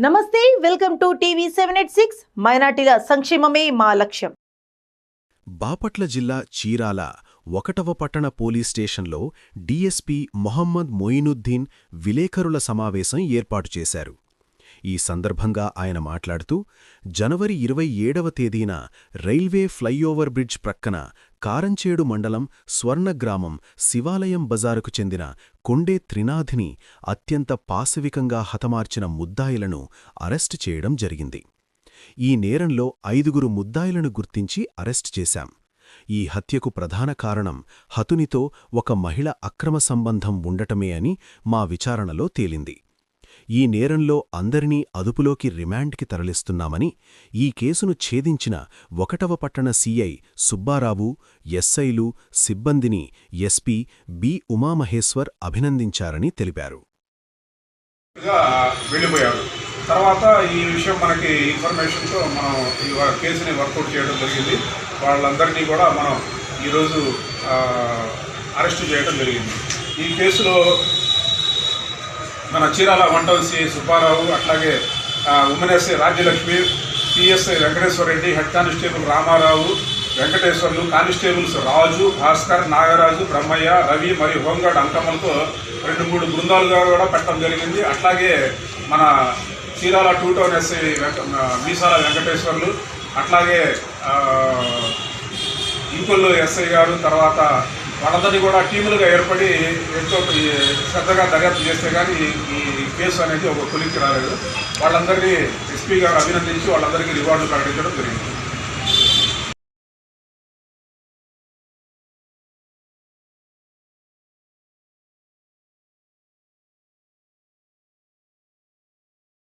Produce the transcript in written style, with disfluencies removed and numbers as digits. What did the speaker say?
నమస్తే, welcome to TV 786. మైనార్టీల సంక్షేమమే మా లక్ష్యం. బాపట్ల జిల్లా చీరాల 1వ పట్టణ పోలీస్ స్టేషన్లో డీఎస్పీ మొహమ్మద్ మొయినుద్దీన్ విలేకరుల సమావేశం ఏర్పాటు చేశారు. ఈ సందర్భంగా ఆయన మాట్లాడుతూ, జనవరి 27వ తేదీన రైల్వే ఫ్లైఓవర్ బ్రిడ్జ్ ప్రక్కన కారంచేడు మండలం స్వర్ణగ్రామం శివాలయం బజారుకు చెందిన కొండే త్రినాథిని అత్యంత పాశవికంగా హతమార్చిన ముద్దాయిలను అరెస్టు చేయడం జరిగింది. ఈ నేరంలో 5గురు ముద్దాయిలను గుర్తించి అరెస్టు చేశాం. ఈ హత్యకు ప్రధాన కారణం హతునితో ఒక మహిళ అక్రమ సంబంధం ఉండటమే అని మా విచారణలో తేలింది. ఈ నేరంలో అందరినీ అదుపులోకి రిమాండ్కి తరలిస్తున్నామని, ఈ కేసును ఛేదించిన 1వ పట్టణ సీఐ సుబ్బారావు, ఎస్ఐలు, సిబ్బందిని ఎస్పీ బి ఉమామహేశ్వర్ అభినందించారని తెలిపారు. తర్వాత ఈ విషయం మనకి ఇన్ఫర్మేషన్తో మనం ఈ కేసుని వర్కౌట్ చేయడం జరిగింది. వాళ్ళందరినీ కూడా మనం ఈరోజు అరెస్టు చేయడం జరిగింది. ఈ కేసులో మన చీరాల 1 టౌన్ సిఐ సుబ్బారావు, అట్లాగే women SI Rajyalakshmi, PSI Venkateswarareddy, head constable Ramarao, Venkateswarlu, constables Raju, Bhaskar, Nagaraju, Brahmaiah, Ravi మరియు హోంగార్డ్ అంకమ్మలతో 2-3 బృందాలుగా కూడా పెట్టడం జరిగింది. అట్లాగే మన చీరాల 2 టౌన్ ఎస్ఐ మీసాల వెంకటేశ్వర్లు, అట్లాగే ఇంకొల్లు ఎస్ఐ గారు, తర్వాత వాళ్ళందరినీ కూడా టీములుగా ఏర్పడి ఎంతో శ్రద్ధగా దర్యాప్తు చేస్తే కానీ ఈ కేసు అనేది ఒక కొలిక్కి రాలేదు. వాళ్ళందరినీ ఎస్పీ గారు అభినందించి వాళ్ళందరికీ రివార్డులు ప్రకటించడం జరిగింది.